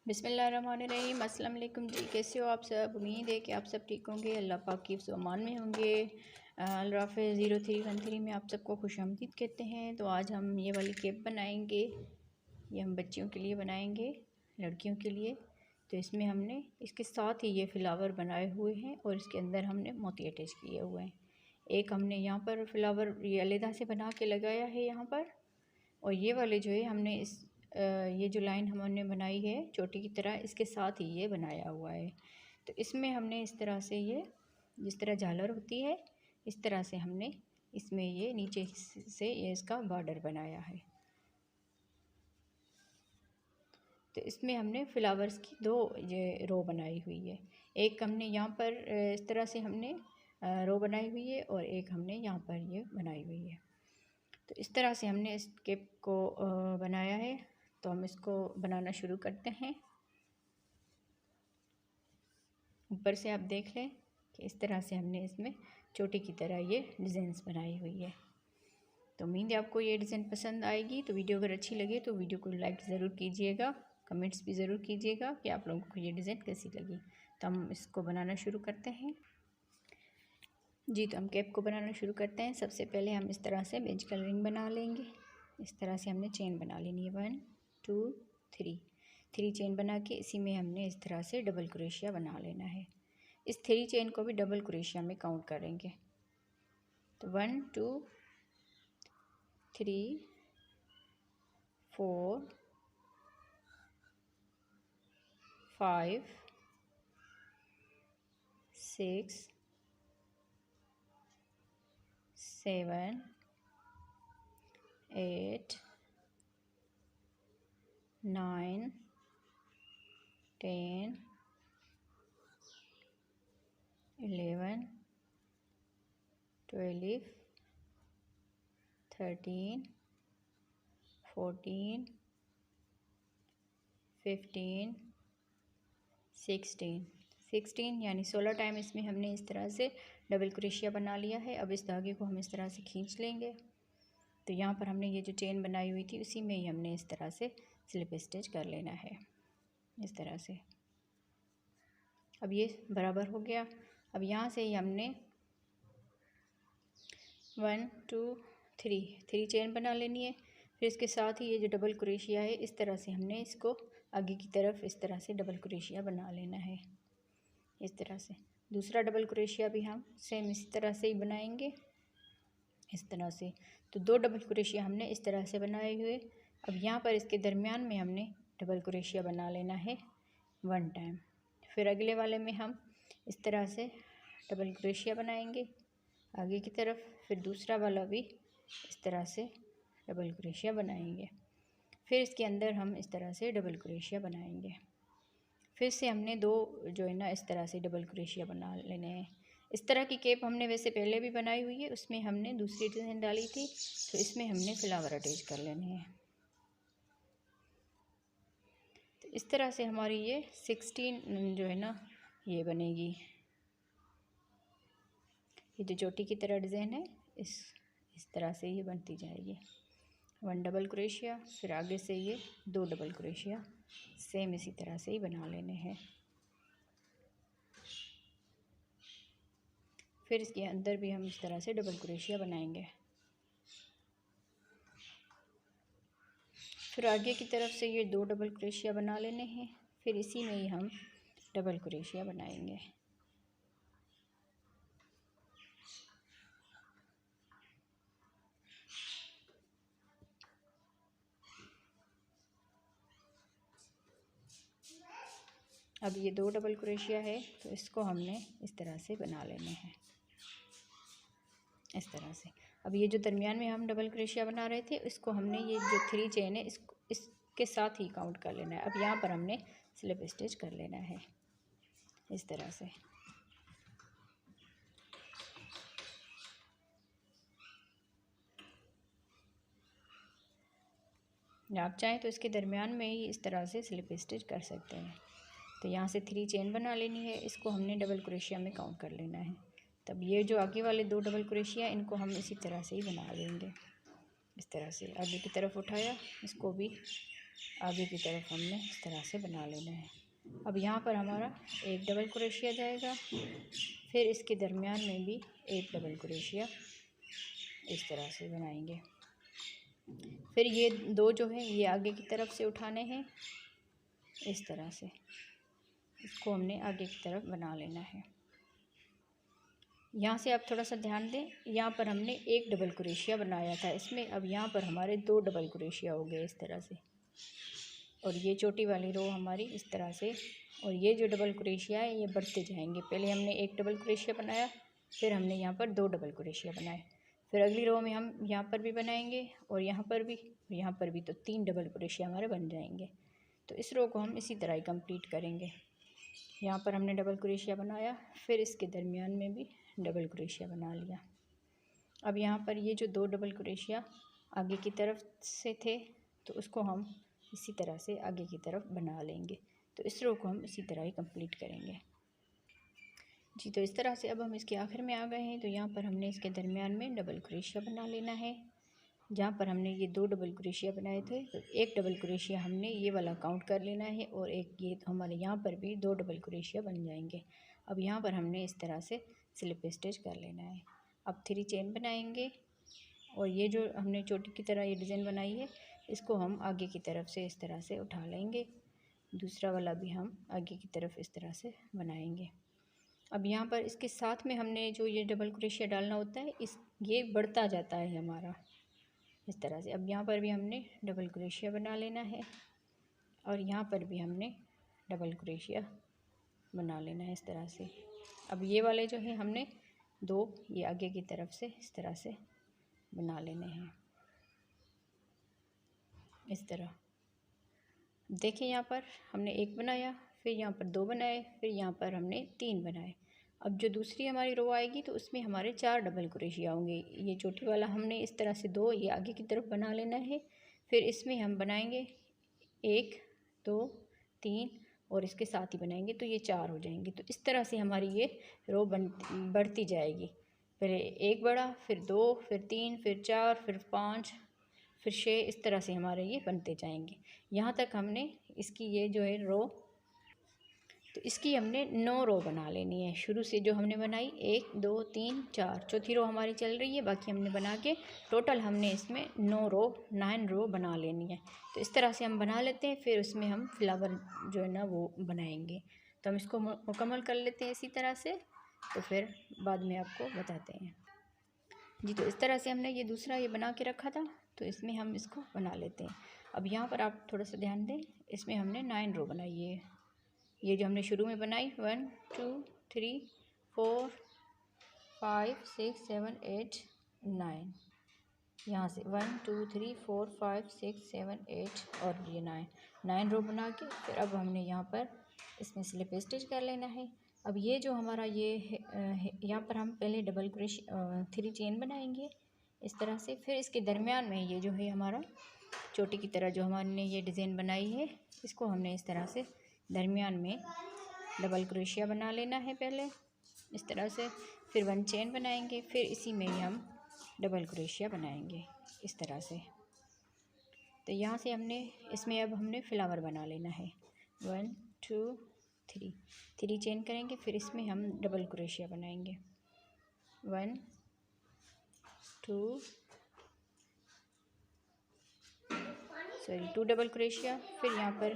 बिस्मिल्लाहिर्रहमानिर्रहीम। अस्सलाम वालेकुम जी, कैसे हो आप सब। उम्मीद है कि आप सब ठीक होंगे, अल्लाह पाक की अमान में होंगे। अल्राफ़ 0313 में आप सबको खुशामदीद कहते हैं। तो आज हम ये वाली केप बनाएंगे। ये हम बच्चियों के लिए बनाएंगे, लड़कियों के लिए। तो इसमें हमने इसके साथ ही ये फ्लावर बनाए हुए हैं और इसके अंदर हमने मोती अटैच किए हुए हैं। एक हमने यहाँ पर फ्लावर ये अलहदा से बना के लगाया है यहाँ पर, और ये वाले जो है हमने ये जो लाइन हमने बनाई है चोटी की तरह, इसके साथ ही ये बनाया हुआ है। तो इसमें हमने इस तरह से ये जिस तरह झालर होती है इस तरह से हमने इसमें ये नीचे से ये इसका बॉर्डर बनाया है। तो इसमें हमने फ्लावर्स की दो ये रो बनाई हुई है। एक हमने यहाँ पर इस तरह से हमने रो बनाई हुई है और एक हमने यहाँ पर ये बनाई हुई है। तो इस तरह से हमने इस केप को बनाया है। तो हम इसको बनाना शुरू करते हैं। ऊपर से आप देख लें कि इस तरह से हमने इसमें चोटी की तरह ये डिज़ाइंस बनाई हुई है। तो उम्मीद है आपको ये डिज़ाइन पसंद आएगी। तो वीडियो अगर अच्छी लगे तो वीडियो को लाइक ज़रूर कीजिएगा, कमेंट्स भी ज़रूर कीजिएगा कि आप लोगों को ये डिज़ाइन कैसी लगी। तो हम इसको बनाना शुरू करते हैं जी। तो हम केप को बनाना शुरू करते हैं। सबसे पहले हम इस तरह से बेज कलरिंग बना लेंगे। इस तरह से हमने चेन बना लेनी है 1 2 3 चेन बना के इसी में हमने इस तरह से डबल क्रोशिया बना लेना है। इस 3 चेन को भी डबल क्रोशिया में काउंट करेंगे। तो 1 2 3 4 5 6 7 8 9 10 11 12 13 14 15 16 यानी 16 टाइम इसमें हमने इस तरह से डबल क्रोशिया बना लिया है। अब इस धागे को हम इस तरह से खींच लेंगे। तो यहाँ पर हमने ये जो चेन बनाई हुई थी उसी में ही हमने इस तरह से स्लिप स्टिच कर लेना है, इस तरह से। अब ये बराबर हो गया। अब यहाँ से ही हमने 1 2 3 चेन बना लेनी है। फिर इसके साथ ही ये जो डबल क्रोशिया है इस तरह से हमने इसको आगे की तरफ इस तरह से डबल क्रोशिया बना लेना है, इस तरह से। दूसरा डबल क्रोशिया भी हम सेम इसी तरह से ही बनाएंगे, इस तरह से। तो 2 डबल क्रोशिया हमने इस तरह से बनाए हुए। अब यहाँ पर इसके दरमियान में हमने डबल क्रोशिया बना लेना है 1 टाइम। फिर अगले वाले में हम इस तरह से डबल क्रोशिया बनाएंगे आगे की तरफ। फिर दूसरा वाला भी इस तरह से डबल क्रोशिया बनाएंगे। फिर इसके अंदर हम इस तरह से डबल क्रोशिया बनाएंगे। फिर से हमने 2 जो है ना इस तरह से डबल क्रोशिया बना लेने हैं। इस तरह की केप हमने वैसे पहले भी बनाई हुई है, उसमें हमने दूसरी डिज़ाइन डाली थी। तो इसमें हमने फ्लावर अटैच कर लेने हैं। तो इस तरह से हमारी ये 16 जो है ना ये बनेगी। ये जो चोटी की तरह डिज़ाइन है इस तरह से ये बनती जाएगी। 1 डबल क्रोशिया, फिर आगे से ये 2 डबल क्रोशिया सेम इसी तरह से ही बना लेने हैं। फिर इसके अंदर भी हम इस तरह से डबल क्रोशिया बनाएंगे। फिर आगे की तरफ से ये 2 डबल क्रोशिया बना लेने हैं। फिर इसी में ही हम डबल क्रोशिया बनाएंगे। अब ये 2 डबल क्रोशिया है तो इसको हमने इस तरह से बना लेने हैं, इस तरह से। अब ये जो दरमियान में हम डबल क्रोशिया बना रहे थे इसको हमने ये जो 3 चेन है इसके साथ ही काउंट कर लेना है। अब यहाँ पर हमने स्लिप स्टिच कर लेना है, इस तरह से। आप चाहें तो इसके दरमियान में ही इस तरह से स्लिप स्टिच कर सकते हैं। तो यहाँ से 3 चेन बना लेनी है, इसको हमने डबल क्रोशिया में काउंट कर लेना है। तब ये जो आगे वाले 2 डबल क्रोशिया इनको हम इसी तरह से ही बना लेंगे, इस तरह से। आगे की तरफ उठाया, इसको भी आगे की तरफ हमने इस तरह से बना लेना है। अब यहाँ पर हमारा एक डबल क्रोशिया जाएगा, फिर इसके दरमियान में भी एक डबल क्रोशिया इस तरह से बनाएंगे। फिर ये दो जो है ये आगे की तरफ से उठाने हैं, इस तरह से इसको हमने आगे की तरफ बना लेना है। यहाँ से आप थोड़ा सा ध्यान दें, यहाँ पर हमने एक डबल क्रोशिया बनाया था इसमें, अब यहाँ पर हमारे दो डबल क्रोशिया हो गए इस तरह से, और ये छोटी वाली रो हमारी इस तरह से, और ये जो डबल क्रोशिया है ये बढ़ते जाएंगे। पहले हमने एक डबल क्रोशिया बनाया, फिर हमने यहाँ पर दो डबल क्रोशिया बनाए, फिर अगली रो में हम यहाँ पर भी बनाएंगे और यहाँ पर भी और यहाँ पर भी, तो तीन डबल क्रोशिया हमारे बन जाएंगे। तो इस रो को हम इसी तरह ही कंप्लीट करेंगे। यहाँ पर हमने डबल क्रोशिया बनाया, फिर इसके दरमियान में भी डबल क्रोशिया बना लिया। अब यहाँ पर ये जो दो डबल क्रोशिया आगे की तरफ से थे, तो उसको हम इसी तरह से आगे की तरफ बना लेंगे। तो इस रो को हम इसी तरह ही कंप्लीट करेंगे जी। तो इस तरह से अब हम इसके आखिर में आ गए हैं। तो यहाँ पर हमने इसके दरमियान में डबल क्रोशिया बना लेना है। जहाँ पर हमने ये दो डबल क्रोशिया बनाए थे, तो एक डबल क्रोशिया हमने ये वाला काउंट कर लेना है, और एक ये हमारे यहाँ पर भी दो डबल क्रोशिया बन जाएंगे। अब यहाँ पर हमने इस तरह से स्लिप स्टिच कर लेना है। अब 3 चेन बनाएंगे, और ये जो हमने चोटी की तरह ये डिज़ाइन बनाई है, इसको हम आगे की तरफ से इस तरह से उठा लेंगे। दूसरा वाला भी हम आगे की तरफ इस तरह से बनाएंगे। अब यहाँ पर इसके साथ में हमने जो ये डबल क्रोशिया डालना होता है, ये बढ़ता जाता है हमारा इस तरह से। अब यहाँ पर भी हमने डबल क्रोशिया बना लेना है, और यहाँ पर भी हमने डबल क्रोशिया बना लेना है इस तरह से। अब ये वाले जो है हमने दो ये आगे की तरफ से इस तरह से बना लेने हैं, इस तरह। देखिए यहाँ पर हमने एक बनाया, फिर यहाँ पर दो बनाए, फिर यहाँ पर हमने 3 बनाए। अब जो दूसरी हमारी रो आएगी तो उसमें हमारे 4 डबल क्रोशिया होंगे। ये चोटी वाला हमने इस तरह से दो ये आगे की तरफ बना लेना है, फिर इसमें हम बनाएंगे 1 2 3 और इसके साथ ही बनाएंगे, तो ये 4 हो जाएंगे। तो इस तरह से हमारी ये रो बढ़ती जाएगी। पहले एक बढ़ा, फिर 2, फिर 3, फिर 4, फिर 5, फिर 6, इस तरह से हमारे ये बनते जाएंगे। यहाँ तक हमने इसकी ये जो है रो, तो इसकी हमने 9 रो बना लेनी है। शुरू से जो हमने बनाई 1 2 3 4, चौथी रो हमारी चल रही है, बाकी हमने बना के टोटल हमने इसमें 9 रो बना लेनी है। तो इस तरह से हम बना लेते हैं, फिर उसमें हम फ्लावर जो है ना वो बनाएंगे। तो हम इसको मुकम्मल कर लेते हैं इसी तरह से, तो फिर बाद में आपको बताते हैं जी। तो इस तरह से हमने ये दूसरा ये बना के रखा था, तो इसमें हम इसको बना लेते हैं। अब यहाँ पर आप थोड़ा सा ध्यान दें, इसमें हमने 9 रो बनाई है। ये जो हमने शुरू में बनाई 1 2 3 4 5 6 7 8 9, यहाँ से 1 2 3 4 5 6 7 8 और ये 9 रो बना के, फिर अब हमने यहाँ पर इसमें स्लिप स्टिच कर लेना है। अब ये जो हमारा ये है, यहाँ पर हम पहले डबल क्रोशिया 3 चेन बनाएंगे इस तरह से, फिर इसके दरमियान में ये जो है हमारा चोटी की तरह जो हमने ये डिज़ाइन बनाई है, इसको हमने इस तरह से दरमियान में डबल क्रोशिया बना लेना है पहले इस तरह से, फिर 1 चेन बनाएंगे, फिर इसी में ही हम डबल क्रोशिया बनाएंगे इस तरह से। तो यहाँ से हमने इसमें अब हमने फ्लावर बना लेना है। 1 2 3 चेन करेंगे, फिर इसमें हम डबल क्रोशिया बनाएंगे। 1 2 डबल क्रोशिया, फिर यहाँ पर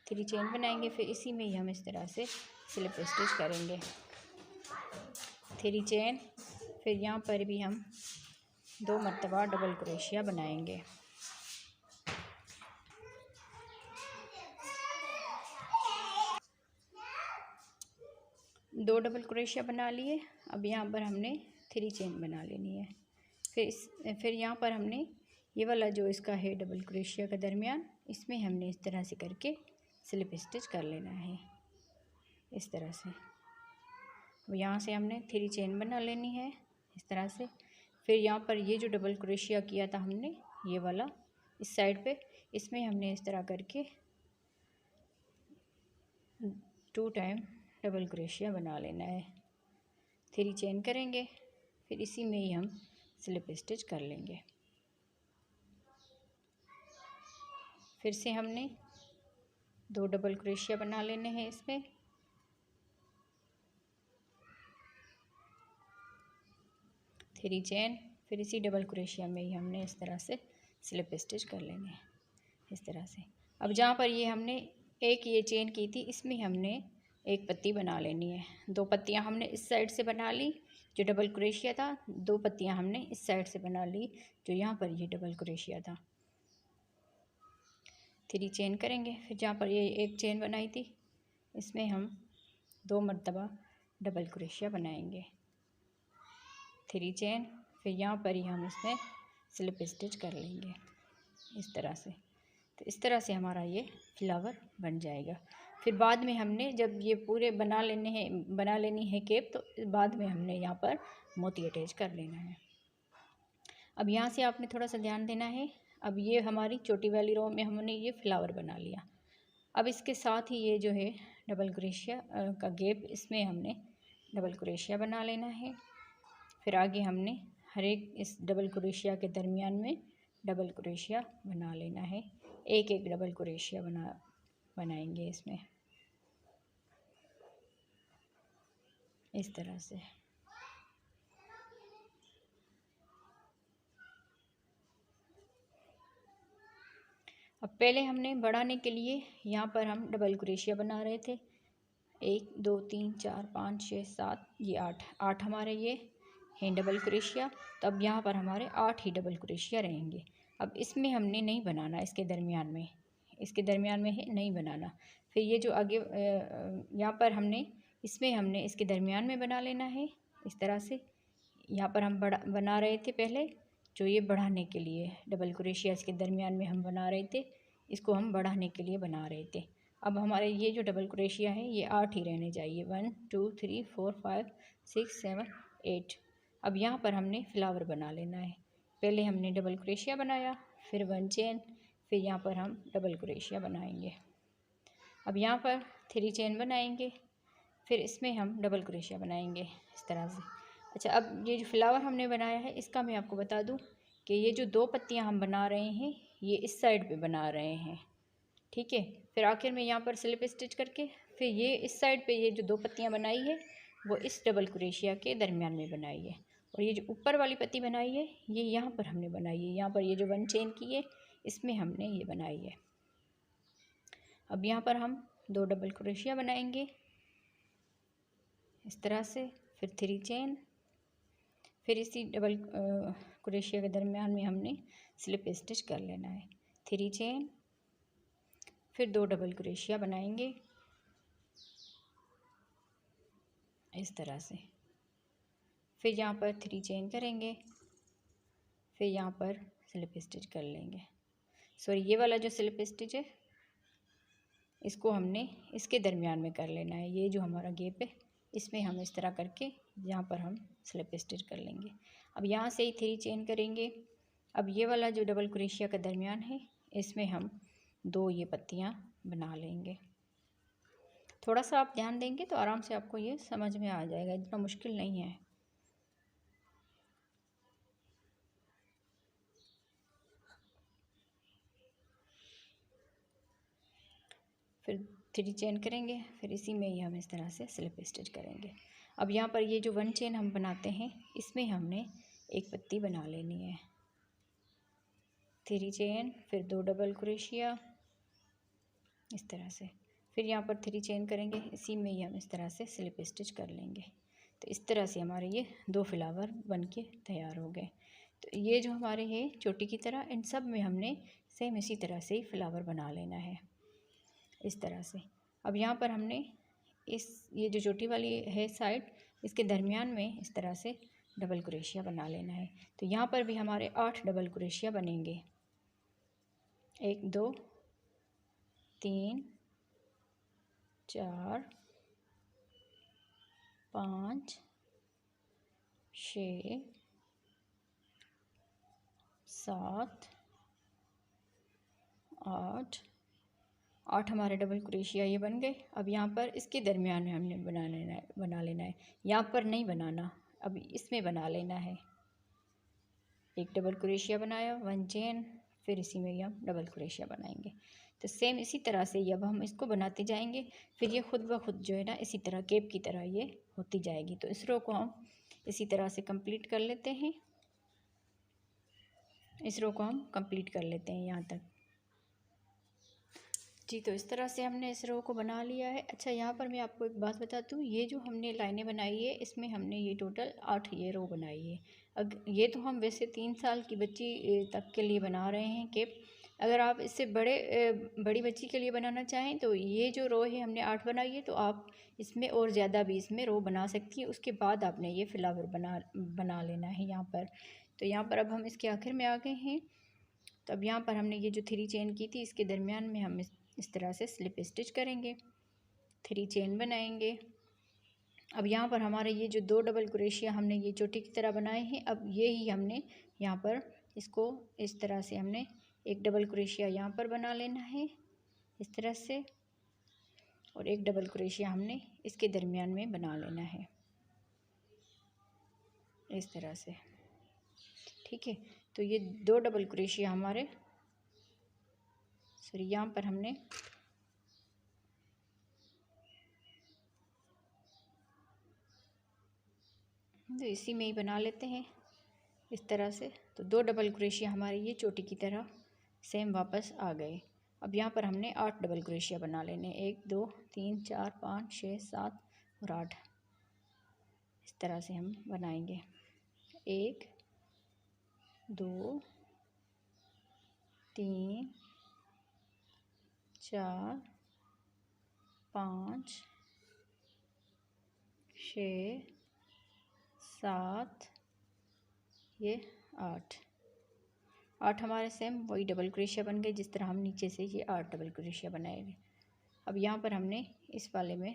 3 चेन बनाएंगे, फिर इसी में ही हम इस तरह से स्लिप स्टिच करेंगे। 3 चेन, फिर यहाँ पर भी हम 2 मरतबा डबल क्रोशिया बनाएंगे। दो डबल क्रोशिया बना लिए। अब यहाँ पर हमने 3 चेन बना लेनी है। फिर यहाँ पर हमने ये वाला जो इसका है डबल क्रोशिया का दरमियान, इसमें हमने इस तरह से करके स्लिप स्टिच कर लेना है इस तरह से। अब यहाँ से हमने 3 चेन बना लेनी है इस तरह से। फिर यहाँ पर ये जो डबल क्रोशिया किया था हमने ये वाला इस साइड पे, इसमें हमने इस तरह करके 2 टाइम डबल क्रोशिया बना लेना है। 3 चेन करेंगे, फिर इसी में ही हम स्लिप स्टिच कर लेंगे। फिर से हमने 2 डबल क्रोशिया बना लेने हैं इसमें। थ्री चेन, फिर इसी डबल क्रोशिया में ही हमने इस तरह से स्लिप स्टिच कर लेंगे इस तरह से। अब जहाँ पर ये हमने एक ये चेन की थी, इसमें हमने एक पत्ती बना लेनी है। 2 पत्तियाँ हमने इस साइड से बना ली जो डबल क्रोशिया था, 2 पत्तियाँ हमने इस साइड से बना ली जो यहाँ पर ये डबल क्रोशिया था। 3 चेन करेंगे, फिर जहाँ पर ये एक चेन बनाई थी इसमें हम 2 मरतबा डबल क्रोशिया बनाएंगे। 3 चेन, फिर यहाँ पर ही हम इसमें स्लिप स्टिच कर लेंगे इस तरह से। तो इस तरह से हमारा ये फ्लावर बन जाएगा। फिर बाद में हमने जब ये पूरे बना लेनी है केप, तो बाद में हमने यहाँ पर मोती अटैच कर लेना है। अब यहाँ से आपने थोड़ा सा ध्यान देना है। अब ये हमारी छोटी वाली रो में हमने ये फ्लावर बना लिया। अब इसके साथ ही ये जो है डबल क्रोशिया का गैप, इसमें हमने डबल क्रोशिया बना लेना है। फिर आगे हमने हर एक इस डबल क्रोशिया के दरमियान में डबल क्रोशिया बना लेना है। एक एक डबल क्रोशिया बनाएंगे इसमें इस तरह से। अब पहले हमने बढ़ाने के लिए यहाँ पर हम डबल क्रोशिया बना रहे थे। 1 2 3 4 5 6 7, ये 8 हमारे ये हैं डबल क्रोशिया। तो अब यहाँ पर हमारे 8 ही डबल क्रोशिया रहेंगे। अब इसमें हमने नहीं बनाना, इसके दरमियान में है नहीं बनाना। फिर ये जो आगे यहाँ पर हमने इसके दरमियान में बना लेना है इस तरह से। यहाँ पर हम बना रहे थे पहले जो ये बढ़ाने के लिए डबल क्रोशिया इसके दरमियान में हम बना रहे थे, इसको हम बढ़ाने के लिए बना रहे थे। अब हमारे ये जो डबल क्रोशिया है ये 8 ही रहने चाहिए। 1 2 3 4 5 6 7 8। अब यहाँ पर हमने फ्लावर बना लेना है। पहले हमने डबल क्रोशिया बनाया, फिर 1 चेन, फिर यहाँ पर हम डबल क्रोशिया बनाएंगे। अब यहाँ पर 3 चेन बनाएंगे, फिर इसमें हम डबल क्रोशिया बनाएंगे इस तरह से। अच्छा, अब ये जो फ्लावर हमने बनाया है इसका मैं आपको बता दूं कि ये जो 2 पत्तियां हम बना रहे हैं ये इस साइड पे बना रहे हैं, ठीक है। फिर आखिर में यहाँ पर स्लिप स्टिच करके फिर ये इस साइड पे ये जो 2 पत्तियां बनाई है वो इस डबल क्रोशिया के दरमियान में बनाई है। और ये जो ऊपर वाली पत्ती बनाई है ये यहाँ पर हमने बनाई है। यहाँ पर ये जो 1 चेन की है इसमें हमने ये बनाई है। अब यहाँ पर हम 2 डबल क्रोशिया बनाएंगे इस तरह से, फिर 3 चेन, फिर इसी डबल क्रोशिया के दरमियान में हमने स्लिप स्टिच कर लेना है। 3 चेन, फिर 2 डबल क्रोशिया बनाएंगे इस तरह से। फिर यहाँ पर 3 चेन करेंगे, फिर यहाँ पर स्लिप स्टिच कर लेंगे। सॉरी, ये वाला जो स्लिप स्टिच है इसको हमने इसके दरमियान में कर लेना है। ये जो हमारा गैप है इसमें हम इस तरह करके यहाँ पर हम स्लिप स्टिच कर लेंगे। अब यहाँ से ही 3 चेन करेंगे। अब ये वाला जो डबल क्रोशिया का दरमियान है इसमें हम 2 ये पत्तियाँ बना लेंगे। थोड़ा सा आप ध्यान देंगे तो आराम से आपको ये समझ में आ जाएगा, इतना मुश्किल नहीं है। फिर 3 चेन करेंगे, फिर इसी में ही हम इस तरह से स्लिप स्टिच करेंगे। अब यहाँ पर ये जो 1 चेन हम बनाते हैं इसमें हमने एक पत्ती बना लेनी है। 3 चेन, फिर 2 डबल क्रोशिया इस तरह से, फिर यहाँ पर 3 चेन करेंगे, इसी में ही हम इस तरह से स्लिप स्टिच कर लेंगे। तो इस तरह से हमारे ये 2 फ्लावर बन के तैयार हो गए। तो ये जो हमारे हैं चोटी की तरह, इन सब में हमने सेम इसी तरह से ही फ्लावर बना लेना है इस तरह से। अब यहाँ पर हमने ये जो चोटी वाली है साइड, इसके दरमियान में इस तरह से डबल क्रोशिया बना लेना है। तो यहाँ पर भी हमारे 8 डबल क्रोशिया बनेंगे। 1 2 3 4 5 6 7 8 हमारे डबल क्रोशिया ये बन गए। अब यहाँ पर इसके दरमियान में हमने बना लेना है। यहाँ पर नहीं बनाना, अब इसमें बना लेना है। एक डबल क्रोशिया बनाया, 1 चेन, फिर इसी में ही हम डबल क्रोशिया बनाएंगे। तो सेम इसी तरह से अब हम इसको बनाते जाएंगे, फिर ये खुद ब खुद जो है ना इसी तरह केप की तरह ये होती जाएगी। तो इस रो को हम इसी तरह से कंप्लीट कर लेते हैं, इस रो को हम कंप्लीट कर लेते हैं यहाँ तक जी। तो इस तरह से हमने इस रो को बना लिया है। अच्छा, यहाँ पर मैं आपको एक बात बताती हूँ, ये जो हमने लाइनें बनाई है इसमें हमने ये टोटल 8 ये रो बनाई है। ये तो हम वैसे 3 साल की बच्ची तक के लिए बना रहे हैं केप। अगर आप इससे बड़ी बच्ची के लिए बनाना चाहें तो ये जो रो है हमने 8 बनाई है, तो आप इसमें और ज़्यादा भी इसमें रो बना सकती हैं। उसके बाद आपने ये फ्लावर बना लेना है यहाँ पर। तो यहाँ पर अब हम इसके आखिर में आ गए हैं। तो अब यहाँ पर हमने ये जो 3 चेन की थी इसके दरमियान में हम इस तरह से स्लिप स्टिच करेंगे, 3 चेन बनाएंगे। अब यहाँ पर हमारे ये जो 2 डबल क्रोशिया हमने ये चोटी की तरह बनाए हैं, अब ये ही हमने यहाँ पर इसको इस तरह से हमने एक डबल क्रोशिया यहाँ पर बना लेना है इस तरह से, और एक डबल क्रोशिया हमने इसके दरमियान में बना लेना है इस तरह से। ठीक है, तो ये 2 डबल क्रोशिया हमारे सॉरी यहाँ पर हमने तो इसी में ही बना लेते हैं इस तरह से। तो 2 डबल क्रोशिया हमारे ये चोटी की तरह सेम वापस आ गए। अब यहाँ पर हमने 8 डबल क्रोशिया बना लेने, 1 2 3 4 5 6 7 और 8 इस तरह से हम बनाएंगे। 1 2 3 4 5 6 7 ये 8 हमारे सेम वही डबल क्रोशिया बन गए जिस तरह हम नीचे से ये 8 डबल क्रोशिया बनाएंगे। अब यहाँ पर हमने इस वाले में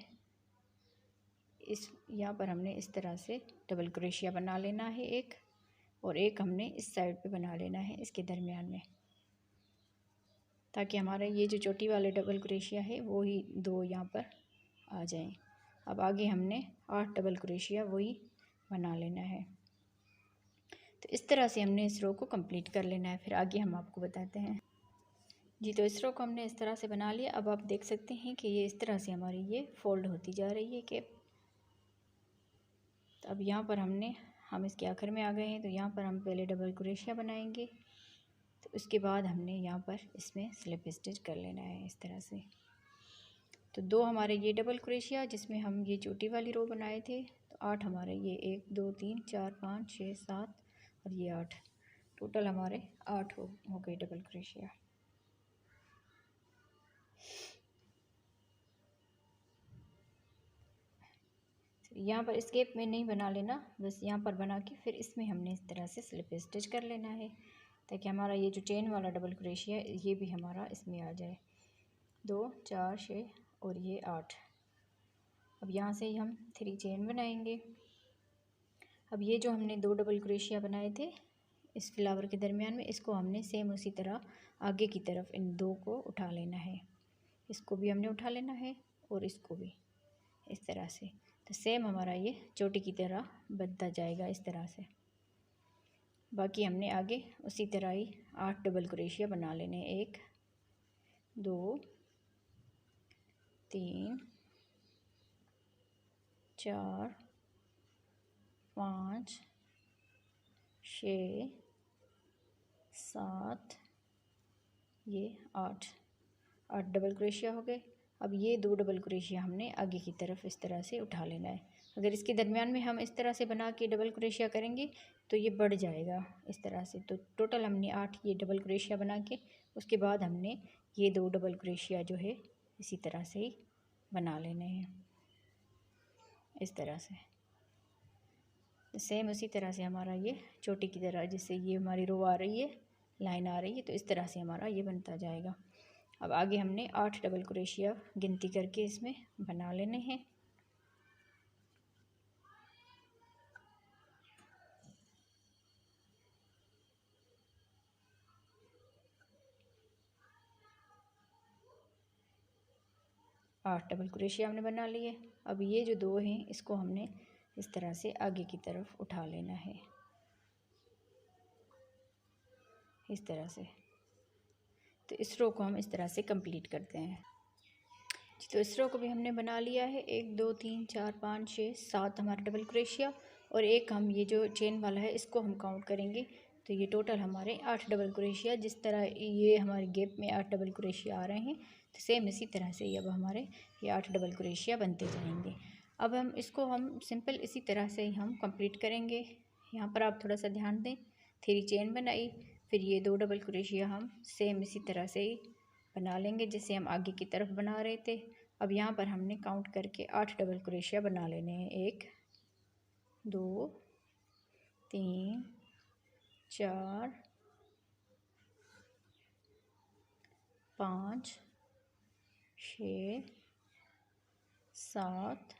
यहाँ पर हमने इस तरह से डबल क्रोशिया बना लेना है एक, और एक हमने इस साइड पे बना लेना है इसके दरमियान में, ताकि हमारा ये जो चोटी वाले डबल क्रोशिया है वो ही 2 यहाँ पर आ जाएं। अब आगे हमने 8 डबल क्रोशिया वही बना लेना है। तो इस तरह से हमने इस रो को कंप्लीट कर लेना है, फिर आगे हम आपको बताते हैं जी। तो इस रो को हमने इस तरह से बना लिया। अब आप देख सकते हैं कि ये इस तरह से हमारी ये फोल्ड होती जा रही है केप। तो अब यहाँ पर हम इसके आखिर में आ गए हैं। तो यहाँ पर हम पहले डबल क्रोशिया बनाएंगे, तो उसके बाद हमने यहाँ पर इसमें स्लिप स्टिच कर लेना है इस तरह से। तो 2 हमारे ये डबल क्रोशिया जिसमें हम ये चोटी वाली रो बनाए थे, तो 8 हमारे ये 1 2 3 4 5 6 7 और ये 8 टोटल हमारे 8 हो गए डबल क्रोशिया। यहाँ पर स्केप में नहीं बना लेना, बस यहाँ पर बना के फिर इसमें हमने इस तरह से स्लिप स्टिच कर लेना है, ताकि हमारा ये जो चेन वाला डबल क्रोशिया है ये भी हमारा इसमें आ जाए। 2 4 6 और ये 8। अब यहाँ से ही हम 3 चेन बनाएंगे। अब ये जो हमने 2 डबल क्रोशिया बनाए थे इस फ्लावर के दरमियान में, इसको हमने सेम उसी तरह आगे की तरफ इन 2 को उठा लेना है। इसको भी हमने उठा लेना है और इसको भी इस तरह से। तो सेम हमारा ये चोटी की तरह बनता जाएगा इस तरह से। बाकी हमने आगे उसी तरह ही 8 डबल क्रोशिया बना लेने, 1 2 3 4 5 6 7 ये 8 डबल क्रोशिया हो गए। अब ये 2 डबल क्रोशिया हमने आगे की तरफ इस तरह से उठा लेना है। अगर इसके दरमियान में हम इस तरह से बना के डबल क्रोशिया करेंगे तो ये बढ़ जाएगा इस तरह से। तो टोटल हमने 8 ये डबल क्रोशिया बना के उसके बाद हमने ये 2 डबल क्रोशिया जो है इसी तरह से ही बना लेने हैं इस तरह से। सेम उसी तरह से हमारा ये चोटी की तरह, जिससे ये हमारी रो आ रही है, लाइन आ रही है, तो इस तरह से हमारा ये बनता जाएगा। अब आगे हमने 8 डबल क्रोशिया गिनती करके इसमें बना लेने हैं। आठ डबल क्रोशिया हमने बना लिए। अब ये जो 2 हैं इसको हमने इस तरह से आगे की तरफ उठा लेना है इस तरह से। तो इस रो को हम इस तरह से कंप्लीट करते हैं। तो इस रो को भी हमने बना लिया है। 1 2 3 4 5 6 7 हमारा डबल क्रोशिया, और एक हम ये जो चेन वाला है इसको हम काउंट करेंगे, तो ये टोटल हमारे 8 डबल क्रोशिया। जिस तरह ये हमारे गैप में 8 डबल क्रोशिया आ रहे हैं, तो सेम इसी तरह से ये अब हमारे ये 8 डबल क्रोशिया बनते जाएंगे। अब हम इसको हम सिंपल इसी तरह से ही हम कंप्लीट करेंगे। यहाँ पर आप थोड़ा सा ध्यान दें, 3 चेन बनाई, फिर ये 2 डबल क्रोशिया हम सेम इसी तरह से ही बना लेंगे जैसे हम आगे की तरफ बना रहे थे। अब यहाँ पर हमने काउंट करके 8 डबल क्रोशिया बना लेने हैं। 1 2 3 4 5 6 7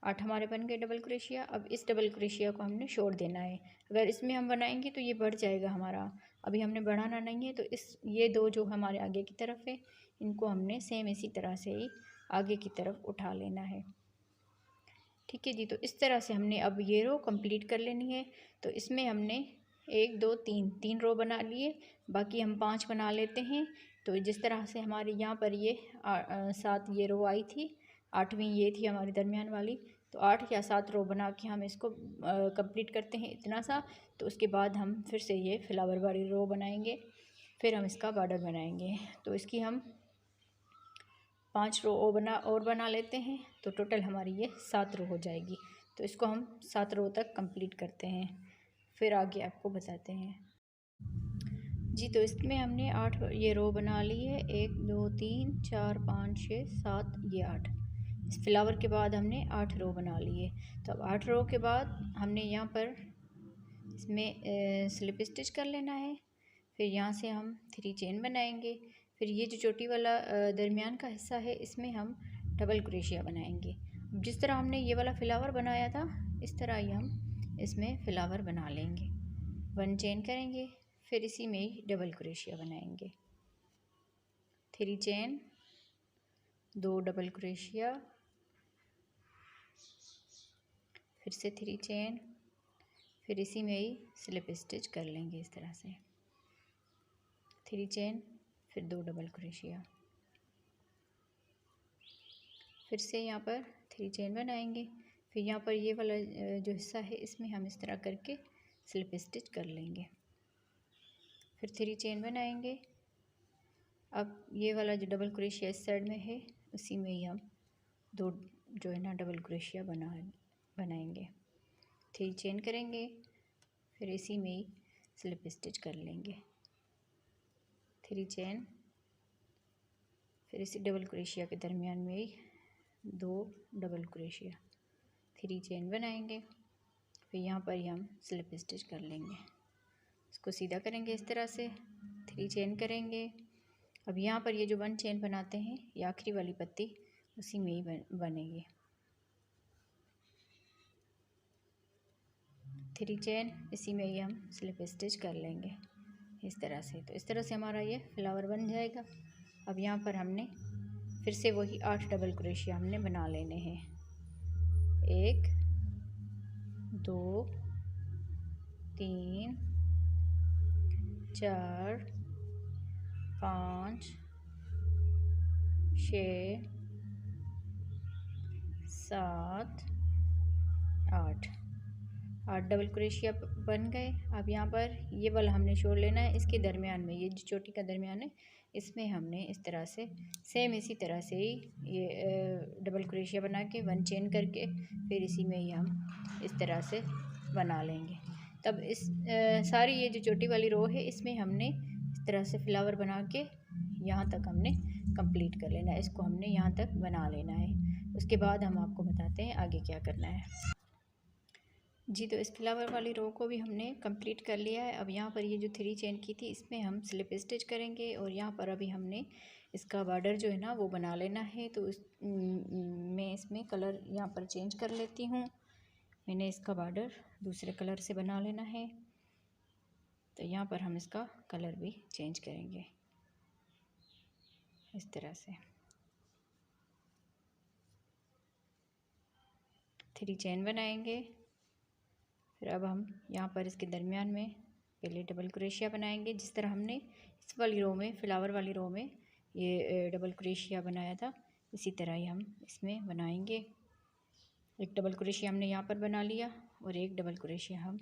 8 हमारे बन गए डबल क्रोशिया। अब इस डबल क्रोशिया को हमने छोड़ देना है। अगर इसमें हम बनाएंगे तो ये बढ़ जाएगा हमारा, अभी हमने बढ़ाना नहीं है। तो ये 2 जो हमारे आगे की तरफ है, इनको हमने सेम इसी तरह से ही आगे की तरफ उठा लेना है। ठीक है जी। तो इस तरह से हमने अब ये रो कंप्लीट कर लेनी है। तो इसमें हमने 1 2 3 रो बना लिए, बाकी हम 5 बना लेते हैं। तो जिस तरह से हमारे यहाँ पर ये 7 ये रो आई थी, 8वीं ये थी हमारी दरमियान वाली, तो 8 या 7 रो बना के हम इसको कंप्लीट करते हैं इतना सा। तो उसके बाद हम फिर से ये फ्लावर वाली रो बनाएंगे, फिर हम इसका बॉर्डर बनाएंगे। तो इसकी हम 5 रो और बना लेते हैं, तो टोटल हमारी ये 7 रो हो जाएगी। तो इसको हम 7 रो तक कंप्लीट करते हैं, फिर आगे आपको बताते हैं जी। तो इसमें हमने 8 ये रो बना ली है। 1 2 3 4 5 6 7 ये 8। इस फ्लावर के बाद हमने 8 रो बना लिए। तो अब 8 रो के बाद हमने यहाँ पर इसमें स्लिप स्टिच कर लेना है। फिर यहाँ से हम 3 चेन बनाएंगे। फिर ये जो चोटी वाला दरमियान का हिस्सा है, इसमें हम डबल क्रोशिया बनाएंगे। जिस तरह हमने ये वाला फ्लावर बनाया था, इस तरह ही हम इसमें फ्लावर बना लेंगे। 1 चेन करेंगे, फिर इसी में ही डबल क्रोशिया बनाएंगे। 3 चेन, 2 डबल क्रोशिया, फिर से 3 चेन, फिर इसी में ही स्लिप स्टिच कर लेंगे इस तरह से। 3 चेन, फिर 2 डबल क्रोशिया, फिर से यहाँ पर 3 चेन बनाएंगे। फिर यहाँ पर ये वाला जो हिस्सा है, इसमें हम इस तरह करके स्लिप स्टिच कर लेंगे। फिर 3 चेन बनाएंगे। अब ये वाला जो डबल क्रोशिया इस साइड में है, उसी में ही हम 2 जो है ना डबल क्रोशिया बनाएंगे। 3 चेन करेंगे, फिर इसी में ही स्लिप स्टिच कर लेंगे। 3 चेन, फिर इसी डबल क्रोशिया के दरमियान में ही 2 डबल क्रोशिया, 3 चेन बनाएंगे। फिर यहाँ पर ही हम स्लिप स्टिच कर लेंगे। इसको सीधा करेंगे इस तरह से, 3 चेन करेंगे। अब यहाँ पर ये जो 1 चेन बनाते हैं, ये आखिरी वाली पत्ती उसी में ही बनेगी। 3 चेन, इसी में ही हम स्लिप स्टिच कर लेंगे इस तरह से। तो इस तरह से हमारा ये फ्लावर बन जाएगा। अब यहाँ पर हमने फिर से वही 8 डबल क्रोशिया हमने बना लेने हैं। 1 2 3 4 5 6 7 8 डबल क्रोशिया बन गए। अब यहाँ पर ये वाला हमने छोड़ लेना है। इसके दरमियान में ये जो चोटी का दरमियान है, इसमें हमने इस तरह से सेम इसी तरह से ही ये डबल क्रोशिया बना के 1 चेन करके फिर इसी में ही हम इस तरह से बना लेंगे। तब इस सारी ये जो चोटी वाली रो है, इसमें हमने इस तरह से फ्लावर बना के यहाँ तक हमने कंप्लीट कर लेना है। इसको हमने यहाँ तक बना लेना है। उसके बाद हम आपको बताते हैं आगे क्या करना है जी। तो इस फ्लावर वाली रो को भी हमने कंप्लीट कर लिया है। अब यहाँ पर ये जो 3 चेन की थी, इसमें हम स्लिप स्टिच करेंगे, और यहाँ पर अभी हमने इसका बॉर्डर जो है ना वो बना लेना है। तो मैं इसमें कलर यहाँ पर चेंज कर लेती हूँ। मैंने इसका बॉर्डर दूसरे कलर से बना लेना है, तो यहाँ पर हम इसका कलर भी चेंज करेंगे इस तरह से। 3 चेन बनाएंगे। फिर अब हम यहाँ पर इसके दरमियान में पहले डबल क्रोशिया बनाएंगे जिस तरह हमने इस वाली रो में, फ्लावर वाली रो में ये डबल क्रोशिया बनाया था, इसी तरह ही हम इसमें बनाएंगे। एक डबल क्रोशिया हमने यहाँ पर बना लिया और एक डबल क्रोशिया हम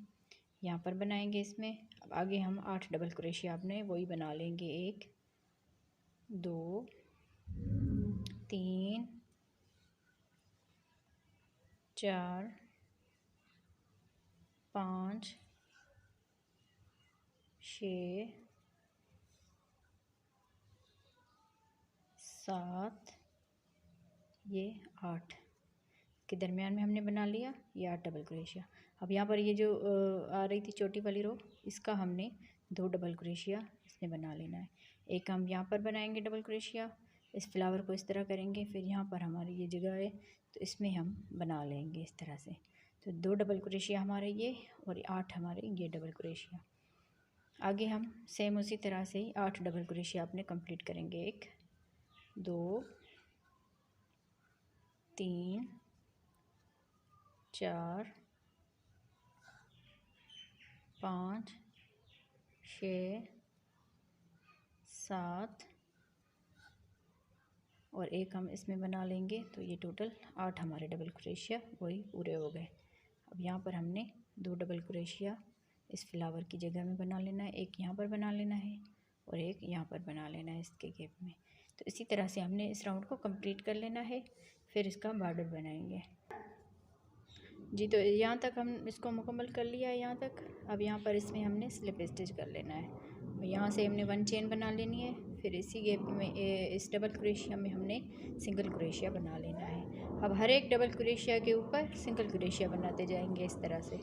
यहाँ पर बनाएंगे इसमें। अब आगे हम 8 डबल क्रोशिया अपने वही बना लेंगे। 1 2 3 4 5 6 7 ये 8 के दरमियान में हमने बना लिया ये 8 डबल क्रोशिया। अब यहाँ पर ये जो आ रही थी छोटी वाली रो, इसका हमने 2 डबल क्रोशिया इसमें बना लेना है। एक हम यहाँ पर बनाएंगे डबल क्रोशिया, इस फ्लावर को इस तरह करेंगे, फिर यहाँ पर हमारी ये जगह है तो इसमें हम बना लेंगे इस तरह से। तो 2 डबल क्रोशिया हमारे ये और 8 हमारे ये डबल क्रोशिया। आगे हम सेम उसी तरह से ही 8 डबल क्रोशिया अपने कंप्लीट करेंगे। 1 2 3 4 5 6 7 और एक हम इसमें बना लेंगे। तो ये टोटल 8 हमारे डबल क्रोशिया वही पूरे हो गए। अब यहाँ पर हमने 2 डबल क्रोशिया इस फ्लावर की जगह में बना लेना है, एक यहाँ पर बना लेना है और एक यहाँ पर बना लेना है इसके गैप में। तो इसी तरह से हमने इस राउंड को कंप्लीट कर लेना है, फिर इसका बॉर्डर बनाएंगे जी। तो यहाँ तक हम इसको मुकम्मल कर लिया है यहाँ तक। अब यहाँ पर इसमें हमने स्लिप स्टिच कर लेना है और यहाँ से हमने 1 चेन बना लेनी है, फिर इसी गैप में इस डबल क्रोशिया में हमने सिंगल क्रोशिया बना लेना है। अब हर एक डबल क्रोशिया के ऊपर सिंगल क्रोशिया बनाते जाएंगे इस तरह से।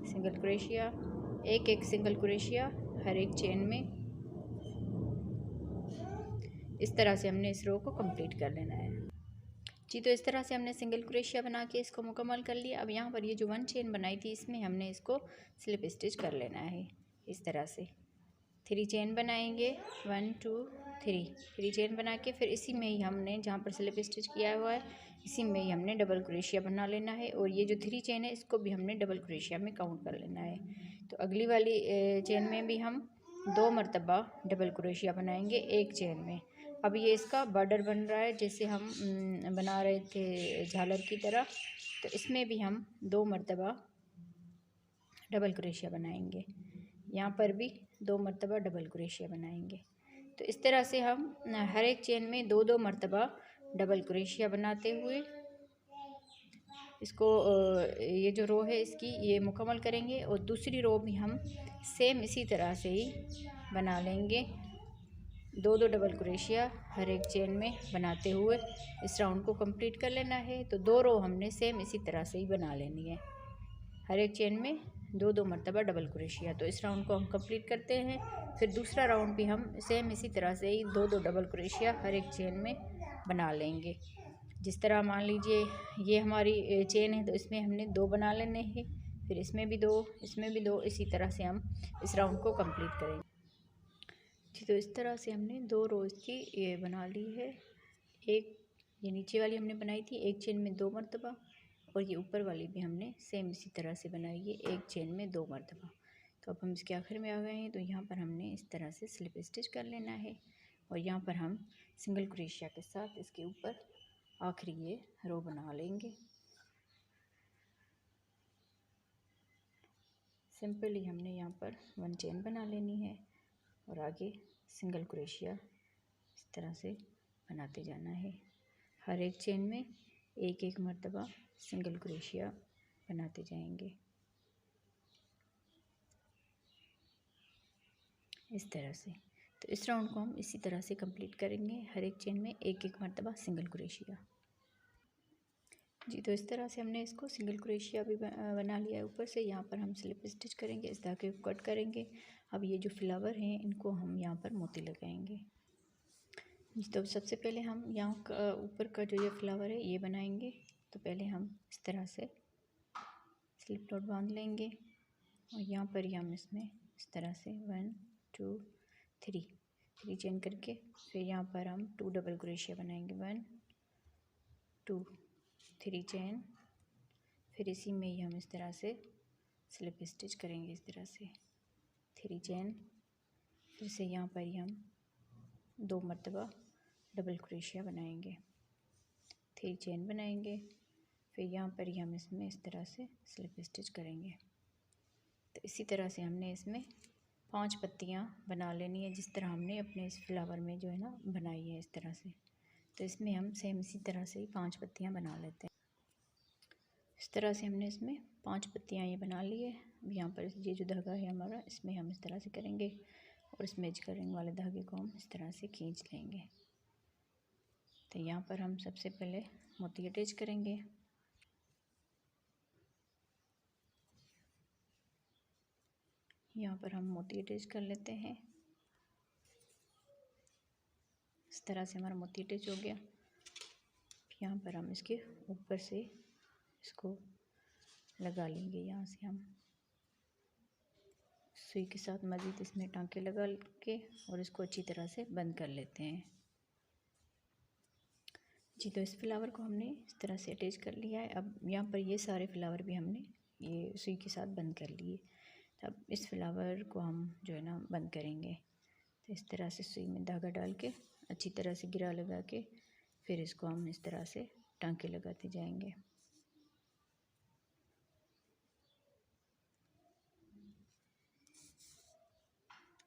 सिंगल क्रोशिया, एक एक सिंगल क्रोशिया हर एक चेन में। इस तरह से हमने इस रो को कंप्लीट कर लेना है जी। तो इस तरह से हमने सिंगल क्रोशिया बना के इसको मुकम्मल कर लिया। अब यहाँ पर ये जो 1 चेन बनाई थी इसमें हमने इसको स्लिप स्टिच कर लेना है इस तरह से। 3 चेन बनाएंगे, 1 2 3 चेन बना के फिर इसी में ही हमने जहाँ पर स्लिप स्टिच किया हुआ है इसी में ही हमने डबल क्रोशिया बना लेना है। और ये जो 3 चेन है इसको भी हमने डबल क्रोशिया में काउंट कर लेना है। तो अगली वाली चेन में भी हम 2 मरतबा डबल क्रोशिया बनाएंगे एक चेन में। अब ये इसका बॉर्डर बन रहा है जैसे हम बना रहे थे झालर की तरह, तो इसमें भी हम 2 मरतबा डबल क्रोशिया बनाएंगे। यहाँ पर भी 2 मरतबा डबल क्रोशिया बनाएंगे। तो इस तरह से हम हर एक चेन में 2-2 मरतबा डबल क्रोशिया बनाते हुए इसको ये जो रो है इसकी ये मुकम्मल करेंगे। और दूसरी रो भी हम सेम इसी तरह से ही बना लेंगे, 2-2 डबल क्रोशिया हर एक चेन में बनाते हुए इस राउंड को कंप्लीट कर लेना है। तो 2 रो हमने सेम इसी तरह से ही बना लेनी है, हर एक चेन में 2-2 मरतबा डबल क्रोशिया। तो इस राउंड को हम कंप्लीट करते हैं। फिर दूसरा राउंड भी हम सेम इसी तरह से ही 2-2 डबल क्रोशिया हर एक चेन में बना लेंगे। जिस तरह मान लीजिए ये हमारी चेन है तो इसमें हमने 2 बना लेने हैं, फिर इसमें भी 2, इसमें भी 2, इसी तरह से हम इस राउंड को कंप्लीट करेंगे जी। तो इस तरह से हमने 2 रोज़ की ये बना ली है। एक ये नीचे वाली हमने बनाई थी एक चेन में 2 मरतबा और ये ऊपर वाली भी हमने सेम इसी तरह से बनाई है एक चेन में 2 मरतबा। तो अब हम इसके आखिर में आ गए हैं। तो यहाँ पर हमने इस तरह से स्लिप स्टिच कर लेना है और यहाँ पर हम सिंगल क्रोशिया के साथ इसके ऊपर आखिरी ये रो बना लेंगे। सिंपली हमने यहाँ पर 1 चेन बना लेनी है और आगे सिंगल क्रोशिया इस तरह से बनाते जाना है। हर एक चेन में एक एक मरतबा सिंगल क्रोशिया बनाते जाएंगे इस तरह से। तो इस राउंड को हम इसी तरह से कंप्लीट करेंगे, हर एक चेन में एक एक मरतबा सिंगल क्रोशिया जी। तो इस तरह से हमने इसको सिंगल क्रोशिया भी बना लिया है। ऊपर से यहाँ पर हम स्लिप स्टिच करेंगे, इस धागे को कट करेंगे। अब ये जो फ्लावर हैं इनको हम यहाँ पर मोती लगाएंगे। तो सबसे पहले हम यहाँ ऊपर का जो ये फ्लावर है ये बनाएंगे। तो पहले हम इस तरह से स्लिप नॉट बांध लेंगे और यहाँ पर ही हम इसमें इस तरह से 1 2 3 चेन करके फिर यहाँ पर हम 2 डबल क्रोशिया बनाएंगे। 1 2 3 चेन, फिर इसी में ही हम इस तरह से स्लिप स्टिच करेंगे इस तरह से। 3 चेन, फिर से यहाँ पर ही हम 2 मरतबा डबल क्रोशिया बनाएंगे, 3 चेन बनाएंगे, फिर यहाँ पर ही हम इसमें इस तरह से स्लिप स्टिच करेंगे। तो इसी तरह से हमने इसमें 5 पत्तियाँ बना लेनी है, जिस तरह हमने अपने इस फ्लावर में जो है ना बनाई है इस तरह से। तो इसमें हम सेम इसी तरह से ही 5 पत्तियाँ बना लेते हैं। इस तरह से हमने इसमें 5 पत्तियाँ ये बना ली है। अब यहाँ पर ये जो धागा है हमारा, इसमें हम इस तरह से करेंगे और इस मेजर रिंग वाले धागे को हम इस तरह से खींच लेंगे। तो यहाँ पर हम सबसे पहले मोती अटैच करेंगे। यहाँ पर हम मोती अटैच कर लेते हैं। इस तरह से हमारा मोती अटैच हो गया। यहाँ पर हम इसके ऊपर से इसको लगा लेंगे। यहाँ से हम सुई के साथ मज़ीद इसमें टांके लगा के और इसको अच्छी तरह से बंद कर लेते हैं। जी, तो इस फ्लावर को हमने इस तरह से अटैच कर लिया है। अब यहाँ पर ये सारे फ्लावर भी हमने ये सुई के साथ बंद कर लिए। अब इस फ्लावर को हम जो है ना बंद करेंगे। तो इस तरह से सुई में धागा डाल के अच्छी तरह से गिरा लगा के फिर इसको हम इस तरह से टांके लगाते जाएंगे।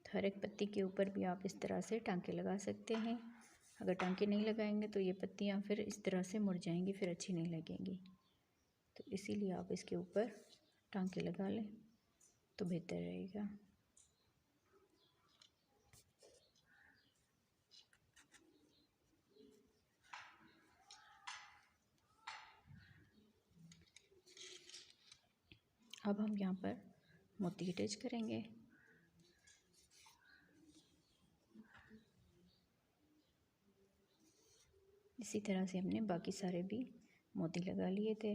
हर एक पत्ती के ऊपर भी आप इस तरह से टांके लगा सकते हैं। अगर टांके नहीं लगाएंगे तो ये पत्तियाँ फिर इस तरह से मुड़ जाएंगी, फिर अच्छी नहीं लगेंगी। तो इसीलिए आप इसके ऊपर टांके लगा लें तो बेहतर रहेगा। अब हम यहाँ पर मोती अटैच करेंगे। इसी तरह से हमने बाकी सारे भी मोती लगा लिए थे।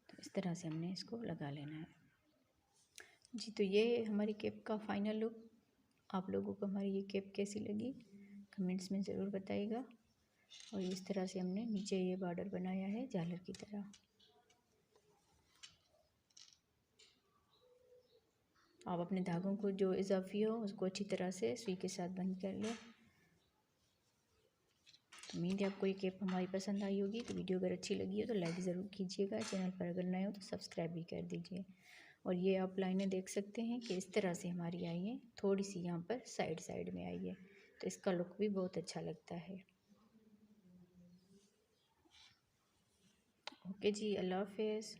तो इस तरह से हमने इसको लगा लेना है। जी, तो ये हमारी केप का फाइनल लुक। आप लोगों को हमारी ये केप कैसी लगी कमेंट्स में ज़रूर बताइएगा। और इस तरह से हमने नीचे ये बॉर्डर बनाया है झालर की तरह। आप अपने धागों को जो इजाफी हो उसको अच्छी तरह से सुई के साथ बंद कर लें। तो उम्मीद है आपको ये केप हमारी पसंद आई होगी। तो वीडियो अगर अच्छी लगी हो तो लाइक ज़रूर कीजिएगा। चैनल पर अगर नए हो तो सब्सक्राइब भी कर दीजिए। और ये आप लाइनें देख सकते हैं कि इस तरह से हमारी आई है, थोड़ी सी यहाँ पर साइड साइड में आई है। तो इसका लुक भी बहुत अच्छा लगता है। ओके जी, अल्लाह हाफिज़।